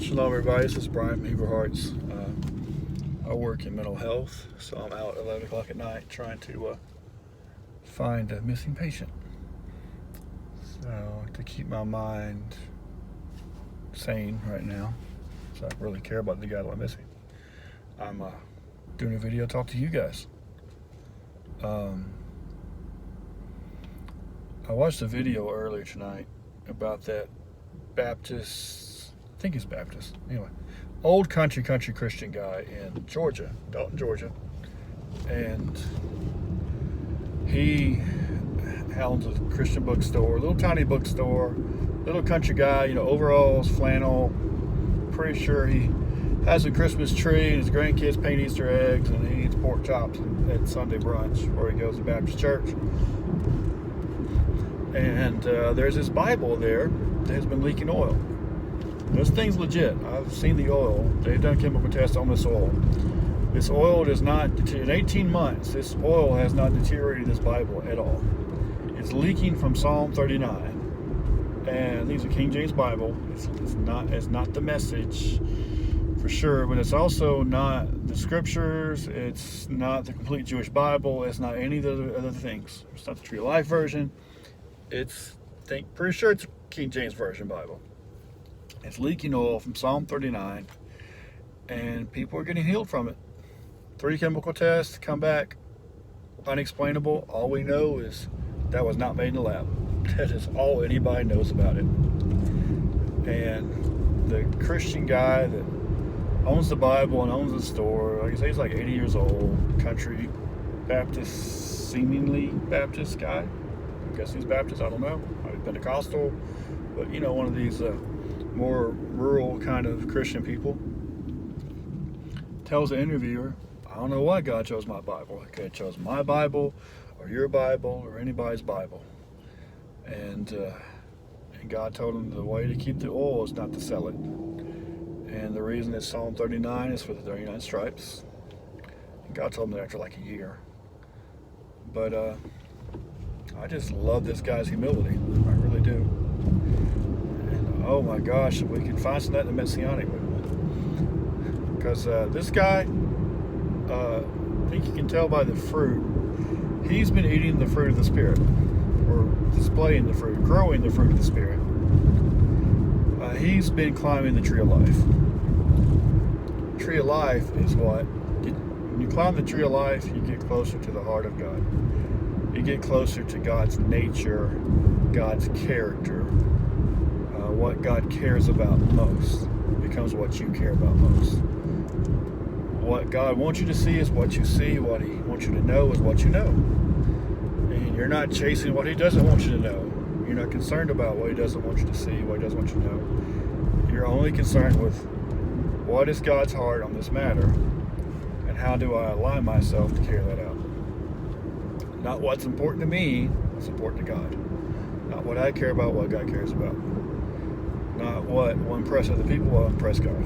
Shalom, everybody. This is Brian from Hebrew Hearts. I work in mental health, so I'm out at 11 o'clock at night trying to find a missing patient. So, to keep my mind sane right now, so I really care about the guy that I'm missing, I'm doing a video to talk to you guys. I watched a video earlier tonight about that Baptist, I think he's Baptist, anyway, old country Christian guy in Georgia, Dalton, Georgia, and he owns a Christian bookstore, a little tiny bookstore, little country guy, overalls, flannel, pretty sure he has a Christmas tree and his grandkids paint Easter eggs and he eats pork chops at Sunday brunch where he goes to Baptist church. And there's this Bible there that has been leaking oil. This thing's legit. I've seen the oil. They've done chemical tests on this oil. This oil does not, in 18 months, this oil has not deteriorated this Bible at all. It's leaking from Psalm 39. And these are King James Bible. It's not the Message for sure, but it's also not the scriptures. It's not the complete Jewish Bible. It's not any of the other things. It's not the Tree of Life version. Pretty sure it's King James Version Bible. It's leaking oil from Psalm 39, and people are getting healed from it. 3 chemical tests come back unexplainable. All we know is that was not made in the lab. That is all anybody knows about it. And the Christian guy that owns the Bible and owns the store, like I say, he's like 80 years old, country Baptist, seemingly Baptist guy. I guess he's Baptist, I don't know. Maybe Pentecostal, but one of these more rural kind of Christian people. Tells the interviewer, I don't know why God chose my Bible. He could have chose my Bible or your Bible or anybody's Bible. And God told him the way to keep the oil is not to sell it. And the reason it's Psalm 39 is for the 39 stripes. And God told him that after like a year. But I just love this guy's humility. I really do. And oh my gosh, if we can find some of that in the Messianic movement. Because this guy, I think you can tell by the fruit, he's been eating the fruit of the Spirit. Or displaying the fruit, growing the fruit of the Spirit. He's been climbing the Tree of Life. Tree of Life is what? When you climb the Tree of Life, you get closer to the heart of God. You get closer to God's nature, God's character. What God cares about most becomes what you care about most. What God wants you to see is what you see. What He wants you to know is what you know. And you're not chasing what He doesn't want you to know. You're not concerned about what He doesn't want you to see, what He doesn't want you to know. You're only concerned with what is God's heart on this matter and how do I align myself to carry that out. Not what's important to me, what's important to God. Not what I care about, what God cares about. Not what will impress other people, what will impress God.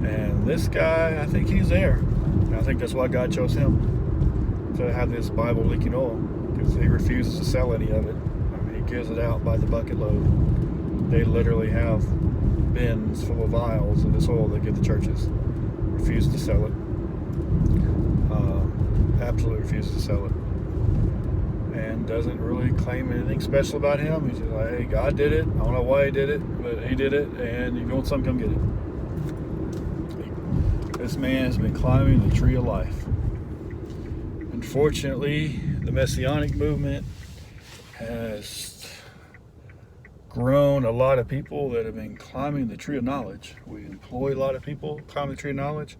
And this guy, I think he's there. And I think that's why God chose him to have this Bible leaking oil, because he refuses to sell any of it. I mean, he gives it out by the bucket load. They literally have bins full of vials of this oil they give the churches. Refuses to sell it. Absolutely refuses to sell it. And doesn't really claim anything special about him. He's just like, hey, God did it. I don't know why He did it, but He did it, and if you want some, come get it. This man has been climbing the Tree of Life. Unfortunately, the Messianic movement has grown a lot of people that have been climbing the Tree of Knowledge. We employ a lot of people climbing the Tree of Knowledge.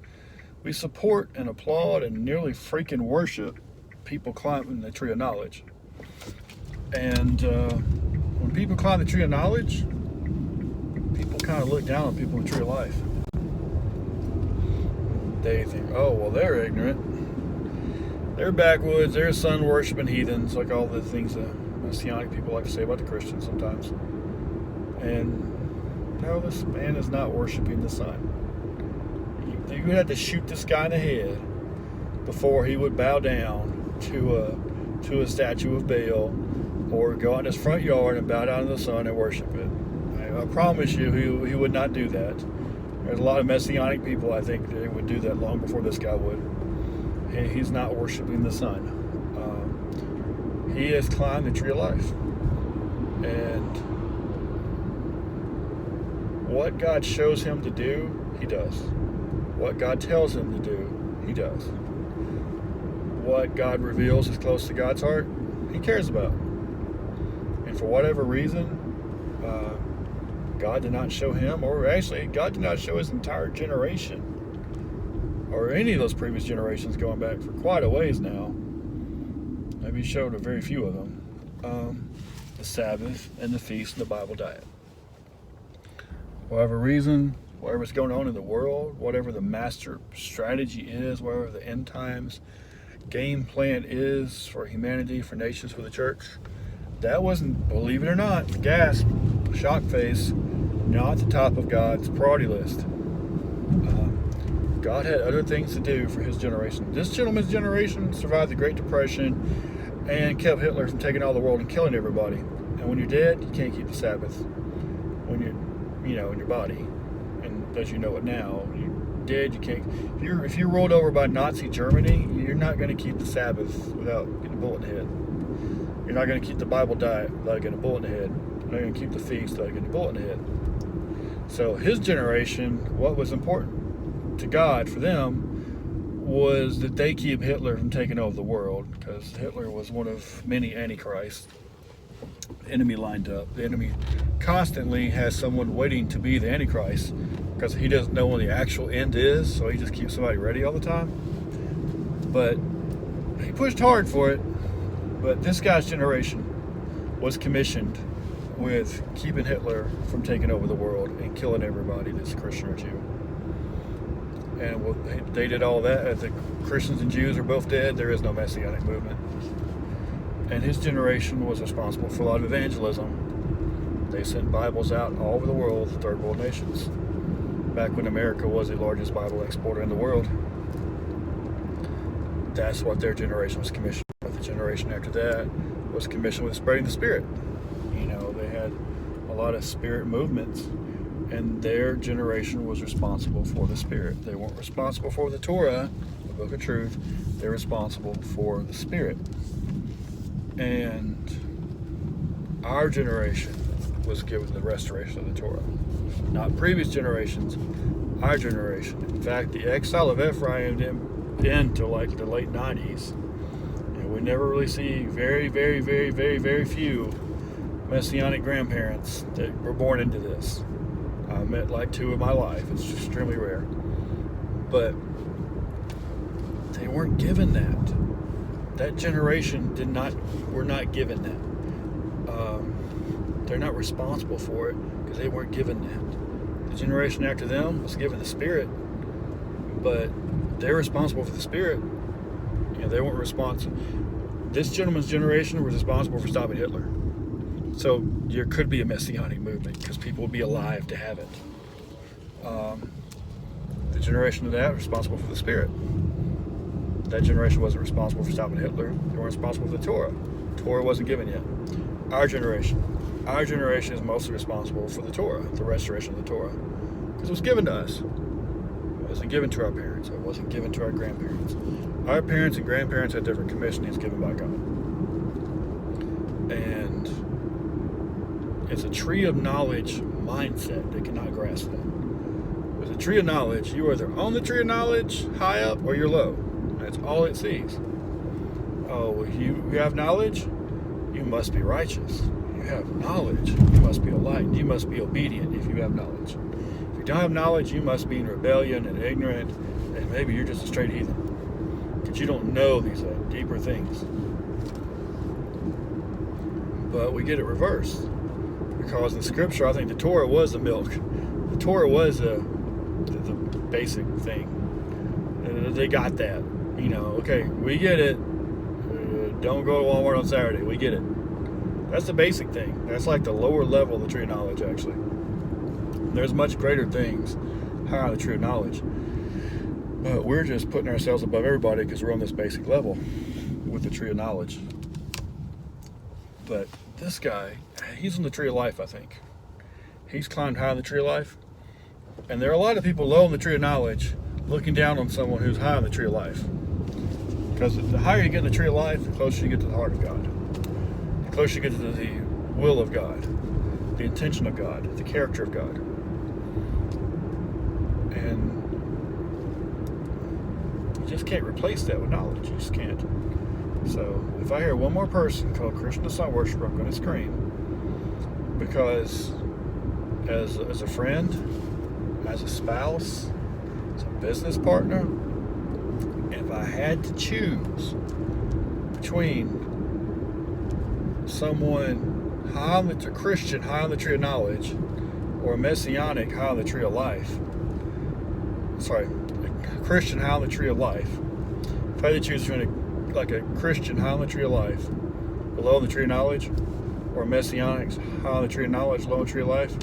We support and applaud and nearly freaking worship people climbing the Tree of Knowledge. And when people climb the Tree of Knowledge, people kind of look down on people in the Tree of Life. They think, oh, well, they're ignorant. They're backwoods. They're sun worshiping heathens, like all the things that Messianic people like to say about the Christians sometimes. And no, this man is not worshiping the sun. You would have to shoot this guy in the head before he would bow down to a statue of Baal or go out in his front yard and bow down to the sun and worship it. I promise you, he would not do that. There's a lot of Messianic people, I think, they would do that long before this guy would. He's not worshiping the Son. He has climbed the tree of life. And what God shows him to do, he does. What God tells him to do, he does. What God reveals is close to God's heart, he cares about. And for whatever reason, God did not show him, or actually, God did not show his entire generation, or any of those previous generations going back for quite a ways now. Maybe he showed a very few of them. The Sabbath and the feast and the Bible diet. Whatever reason, whatever's going on in the world, whatever the master strategy is, whatever the end times game plan is for humanity, for nations, for the church, that wasn't, believe it or not, gasp, shock face, not the top of God's priority list. God had other things to do for his generation. This gentleman's generation survived the Great Depression and kept Hitler from taking all the world and killing everybody. And when you're dead, you can't keep the Sabbath. When you're, in your body, and as you know it now, you're dead. You can't. If you're rolled over by Nazi Germany, you're not going to keep the Sabbath without getting a bullet in the head. You're not going to keep the Bible diet without getting a bullet in the head. You're not going to keep the feast without getting a bullet in the head. So his generation, what was important to God for them was that they keep Hitler from taking over the world, because Hitler was one of many antichrists. The enemy lined up. The enemy constantly has someone waiting to be the antichrist, because he doesn't know when the actual end is, so he just keeps somebody ready all the time. But he pushed hard for it. But this guy's generation was commissioned with keeping Hitler from taking over the world and killing everybody that's Christian or Jew. And they did all that. If the Christians and Jews are both dead, there is no Messianic movement. And his generation was responsible for a lot of evangelism. They sent Bibles out all over the world, third world nations, back when America was the largest Bible exporter in the world. That's what their generation was commissioned with. The generation after that was commissioned with spreading the Spirit. They had a lot of Spirit movements, and their generation was responsible for the Spirit. They weren't responsible for the Torah, the Book of Truth. They're responsible for the Spirit. And our generation was given the restoration of the Torah. Not previous generations, our generation. In fact, the exile of Ephraim didn't end till like the late 90s. And we never really see very, very, very, very, very few Messianic grandparents that were born into this. I met like 2 in my life. It's extremely rare. But they weren't given that. That generation were not given that. They're not responsible for it because they weren't given that. The generation after them was given the Spirit, but they're responsible for the Spirit. They weren't responsible. This gentleman's generation was responsible for stopping Hitler. So there could be a Messianic movement because people would be alive to have it. The generation of that was responsible for the Spirit. That generation wasn't responsible for stopping Hitler. They weren't responsible for the Torah. Torah wasn't given yet. Our generation is mostly responsible for the Torah, the restoration of the Torah, because it was given to us. It wasn't given to our parents. It wasn't given to our grandparents. Our parents and grandparents had different commissionings given by God. And it's a tree of knowledge mindset that cannot grasp that. With a tree of knowledge, you are either on the tree of knowledge, high up, or you're low. That's all it sees. Oh, you have knowledge? You must be righteous. You have knowledge. You must be enlightened. You must be obedient if you have knowledge. If you don't have knowledge, you must be in rebellion and ignorant, and maybe you're just a straight heathen. Because you don't know these deeper things. But we get it reversed. Because in Scripture, I think the Torah was the milk. The Torah was the basic thing. They got that. Okay, we get it. Don't go to Walmart on Saturday. We get it. That's the basic thing. That's like the lower level of the tree of knowledge, actually. There's much greater things higher on the tree of knowledge. But we're just putting ourselves above everybody because we're on this basic level with the tree of knowledge. But this guy, he's on the tree of life, I think. He's climbed high on the tree of life. And there are a lot of people low on the tree of knowledge looking down on someone who's high on the tree of life. Because the higher you get in the tree of life, the closer you get to the heart of God. The closer you get to the will of God, the intention of God, the character of God. And you just can't replace that with knowledge. You just can't. So if I hear one more person called Christian the Sun Worshiper, I'm going to scream. Because as a friend, as a spouse, as a business partner, if I had to choose between someone a Christian high on the tree of knowledge, or a Messianic high on the tree of life, a Christian high on the tree of life, if I had to choose between a Christian high on the tree of life, below the tree of knowledge, or a Messianic high on the tree of knowledge, low on the tree of life,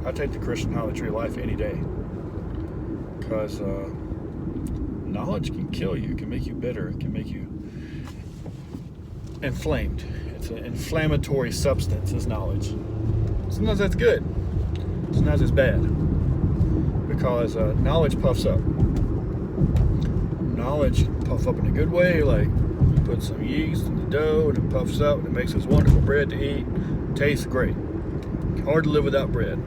I'd take the Christian high on the tree of life any day. Because knowledge can kill you, it can make you bitter, it can make you inflamed. It's an inflammatory substance, is knowledge. Sometimes that's good, sometimes it's bad. Because knowledge puffs up. Knowledge can puff up in a good way, like you put some yeast in the dough and it puffs up and it makes this wonderful bread to eat. It tastes great. Hard to live without bread.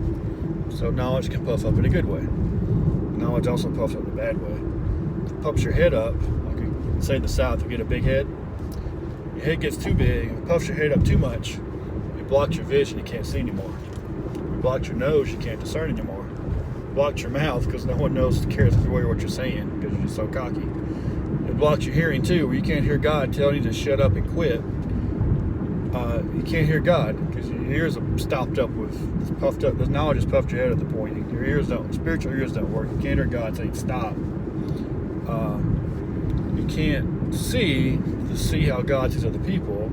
So knowledge can puff up in a good way. Knowledge also puffs up in a bad way. It puffs your head up, like you say in the South, you get a big head. Your head gets too big, it puffs your head up too much, it blocks your vision, you can't see anymore. It blocks your nose, you can't discern anymore. It blocks your mouth because no one cares to hear what you're saying because you're just so cocky. It blocks your hearing too, where you can't hear God telling you to shut up and quit. You can't hear God because your ears are puffed up. The knowledge has puffed your head at the point. Your ears don't, spiritual ears don't work. You can't hear God saying stop. You can't see how God sees other people.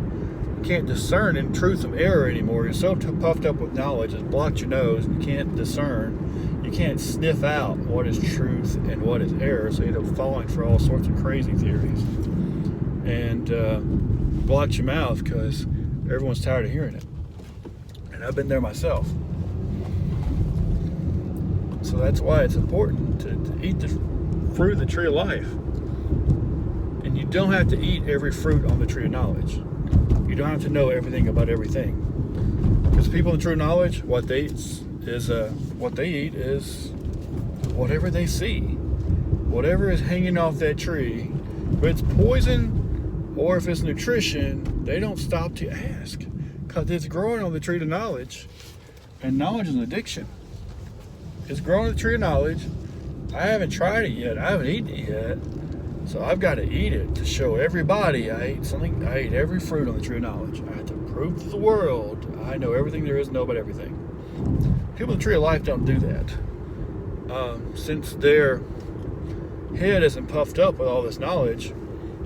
You can't discern in truth from error anymore. You're so puffed up with knowledge, it's blocked your nose, and you can't discern. You can't sniff out what is truth and what is error, so you end up falling for all sorts of crazy theories. And blocks your mouth because everyone's tired of hearing it. And I've been there myself. So that's why it's important to eat the fruit of the tree of life. And you don't have to eat every fruit on the tree of knowledge. You don't have to know everything about everything. Because people in true knowledge, what they eat is whatever they see. Whatever is hanging off that tree, if it's poison or if it's nutrition, they don't stop to ask. Because it's growing on the tree of knowledge. And knowledge is an addiction. It's growing on the tree of knowledge. I haven't tried it yet. I haven't eaten it yet. So I've got to eat it to show everybody I ate every fruit on the tree of knowledge. I have to prove to the world I know everything there is to know about everything. People in the tree of life don't do that. Since their head isn't puffed up with all this knowledge,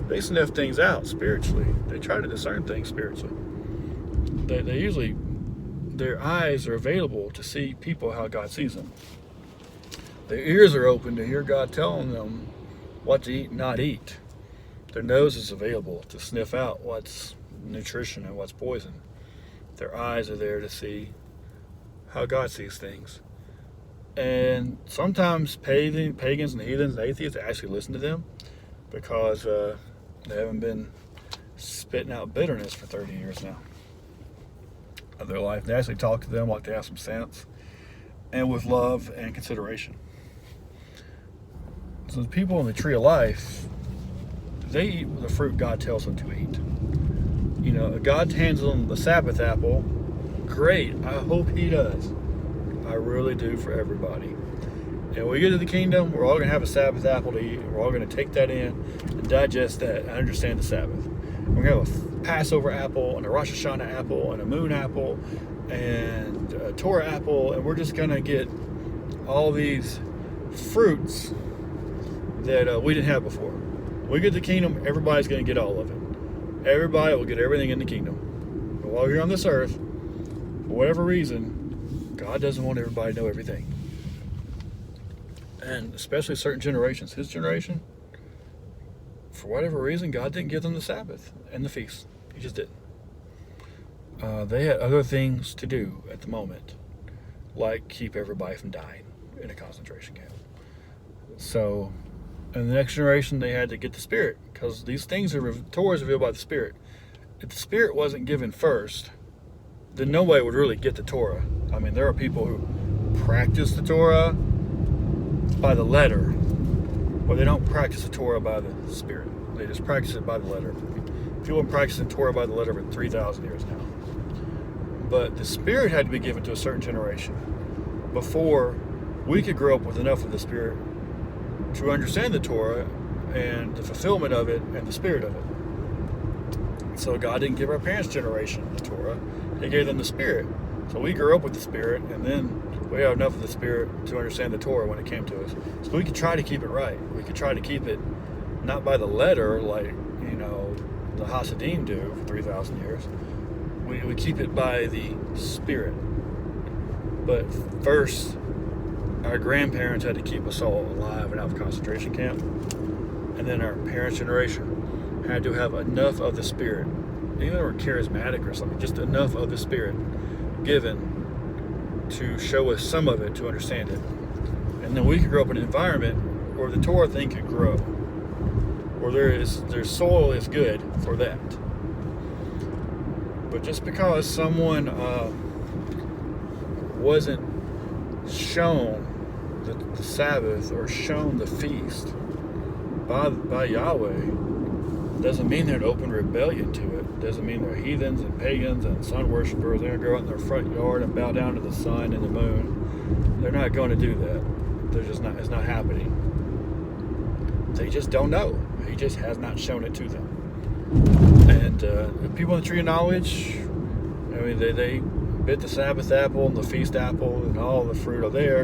they sniff things out spiritually. They try to discern things spiritually. They usually, their eyes are available to see people how God sees them. Their ears are open to hear God telling them what to eat and not eat. Their nose is available to sniff out what's nutrition and what's poison. Their eyes are there to see how God sees things. And sometimes pagans and heathens and atheists actually listen to them because they haven't been spitting out bitterness for 30 years now of their life. They actually talk to them like they have some sense and with love and consideration. So the people in the tree of life, they eat the fruit God tells them to eat. You know, God hands them the Sabbath apple. Great. I hope He does. I really do for everybody. And when we get to the kingdom, we're all going to have a Sabbath apple to eat. And we're all going to take that in and digest that and understand the Sabbath. We're going to have a Passover apple and a Rosh Hashanah apple and a moon apple and a Torah apple. And we're just going to get all these fruits that we didn't have before. When we get to the kingdom, everybody's going to get all of it. Everybody will get everything in the kingdom. But while you're on this earth, for whatever reason, God doesn't want everybody to know everything. And especially certain generations. His generation, for whatever reason, God didn't give them the Sabbath and the feast. He just didn't. They had other things to do at the moment. like keep everybody from dying in a concentration camp. So, in the next generation, they had to get the Spirit, because these things are Torah is revealed by the Spirit. If the Spirit wasn't given first, then nobody would really get the Torah. I mean, there are people who practice the Torah by the letter, or they don't practice the Torah by the Spirit. They just practice it by the letter. People have been practicing Torah by the letter for 3,000 years now. But the Spirit had to be given to a certain generation before we could grow up with enough of the Spirit to understand the Torah and the fulfillment of it and the Spirit of it. So God didn't give our parents' generation the Torah. He gave them the Spirit. So we grew up with the Spirit, and then we have enough of the Spirit to understand the Torah when it came to us. So we could try to keep it right. We could try to keep it not by the letter like, the Hasidim do for 3,000 years. We keep it by the Spirit. But first, our grandparents had to keep us all alive and out of concentration camp. And then our parents' generation had to have enough of the Spirit, even if they were charismatic or something, just enough of the Spirit given to show us some of it to understand it. And then we could grow up in an environment where the Torah thing could grow, where their soil is good for that. But just because someone wasn't shown the Sabbath or shown the feast by Yahweh, doesn't mean they're in open rebellion to it. Doesn't mean they're heathens and pagans and sun worshipers. They're going to go out in their front yard and bow down to the sun and the moon. They're not going to do that. They're just not. It's not happening. They just don't know. He just has not shown it to them. And the people in the tree of knowledge, they bit the Sabbath apple and the feast apple and all the fruit are there.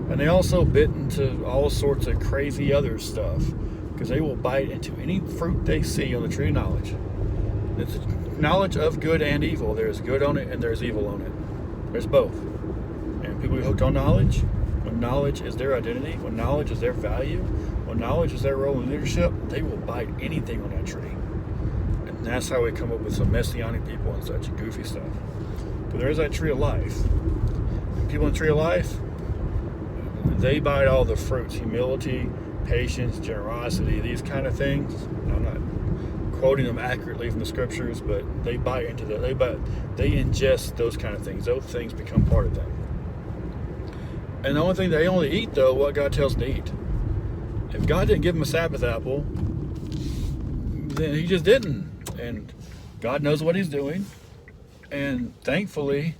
And they also bit into all sorts of crazy other stuff, because they will bite into any fruit they see on the tree of knowledge. It's knowledge of good and evil. There's good on it and there's evil on it. There's both. And people who hooked on knowledge, when knowledge is their identity, when knowledge is their value, when knowledge is their role in leadership, they will bite anything on that tree. And that's how we come up with some Messianic people and such goofy stuff. But there is that tree of life. And people in the tree of life, they bite all the fruits: humility, patience, generosity, these kind of things. I'm not quoting them accurately from the scriptures, but they bite into that. They ingest those kind of things. Those things become part of them. And the only thing they only eat, though, what God tells them to eat. If God didn't give them a Sabbath apple, then He just didn't. And God knows what He's doing. And thankfully,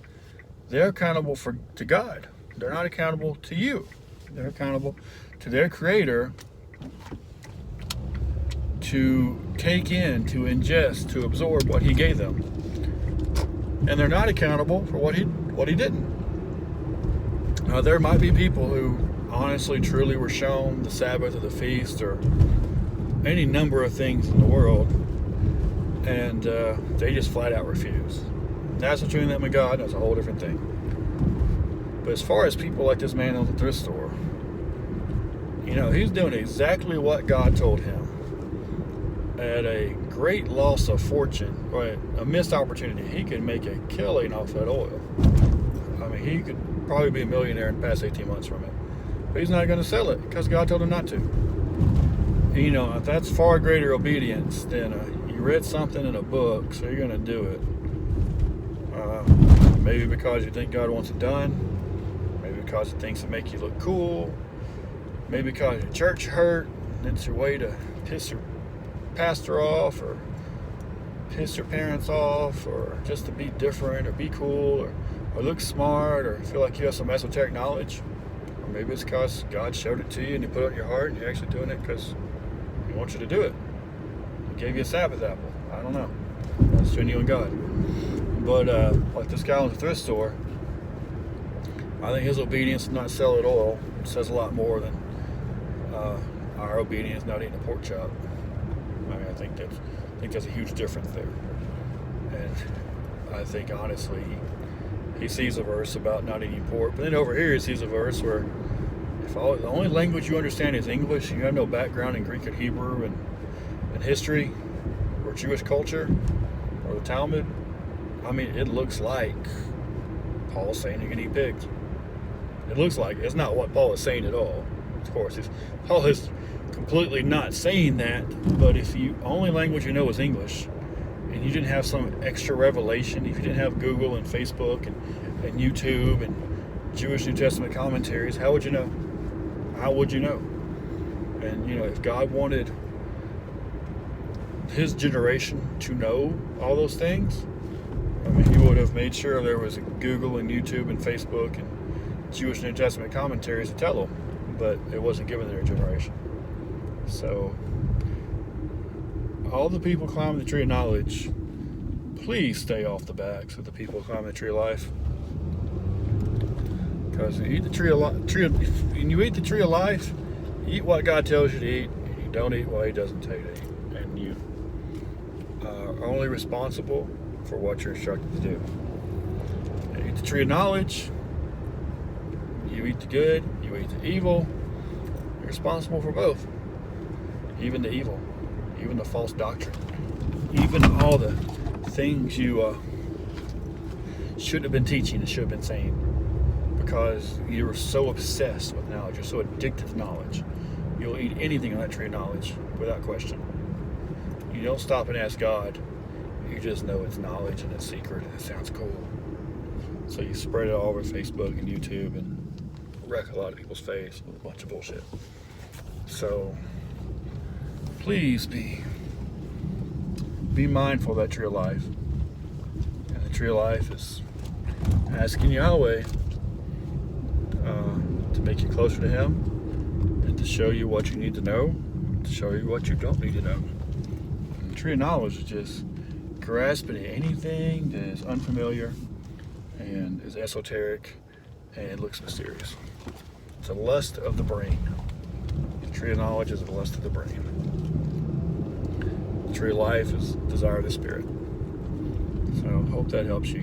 they're accountable to God. They're not accountable to you. They're accountable to their Creator to take in, to ingest, to absorb what He gave them. And they're not accountable for what He didn't. There might be people who honestly, truly were shown the Sabbath or the feast or any number of things in the world, and they just flat out refuse. That's between them and God. That's a whole different thing. But as far as people like this man on the thrift store, he's doing exactly what God told him at a great loss of fortune, or a missed opportunity. He could make a killing off that oil. I mean, he could probably be a millionaire in the past 18 months from it. But he's not going to sell it because God told him not to. That's far greater obedience than you read something in a book, so you're going to do it. Maybe because you think God wants it done. Maybe because it thinks it make you look cool. Maybe because your church hurt, and it's your way to piss your pastor off, or piss your parents off, or just to be different, or be cool, or look smart, or feel like you have some esoteric knowledge. Or maybe it's because God showed it to you and He put it in your heart and you're actually doing it because He wants you to do it. He gave you a Sabbath apple. I don't know. That's between you and God. But like this guy in the thrift store, I think his obedience to not sell at oil says a lot more than our obedience not eating a pork chop. I mean, I think there's a huge difference there. And I think honestly, he sees a verse about not eating pork, but then over here he sees a verse where if the only language you understand is English, you have no background in Greek and Hebrew and history or Jewish culture or the Talmud, I mean, it looks like Paul's saying you can eat pigs. It looks like it's not what Paul is saying at all. Of course, Paul is completely not saying that, but if you only language you know is English, and you didn't have some extra revelation, if you didn't have Google and Facebook and YouTube and Jewish New Testament commentaries, how would you know? How would you know? And if God wanted his generation to know all those things, I mean, he would have made sure there was Google and YouTube and Facebook and Jewish New Testament commentaries to tell them, but it wasn't given to their generation. So, all the people climbing the tree of knowledge, please stay off the backs of the people climbing the tree of life. Because when you eat the tree of life, you eat what God tells you to eat, and you don't eat what he doesn't tell you to eat. And you are only responsible for what you're instructed to do. You eat the tree of knowledge, you eat the good, you eat the evil, you're responsible for both. Even the evil, even the false doctrine, even all the things you shouldn't have been teaching and should have been saying, because you were so obsessed with knowledge, you're so addicted to knowledge. You'll eat anything on that tree of knowledge without question. You don't stop and ask God. You just know it's knowledge and it's secret and it sounds cool. So you spread it all over Facebook and YouTube and wreck a lot of people's face with a bunch of bullshit. So please be mindful of that tree of life. And the tree of life is asking Yahweh to make you closer to him and to show you what you need to know, to show you what you don't need to know. And the tree of knowledge is just grasping at anything that is unfamiliar and is esoteric and looks mysterious. It's a lust of the brain. The tree of knowledge is a lust of the brain. The tree of life is desire of the spirit. So hope that helps you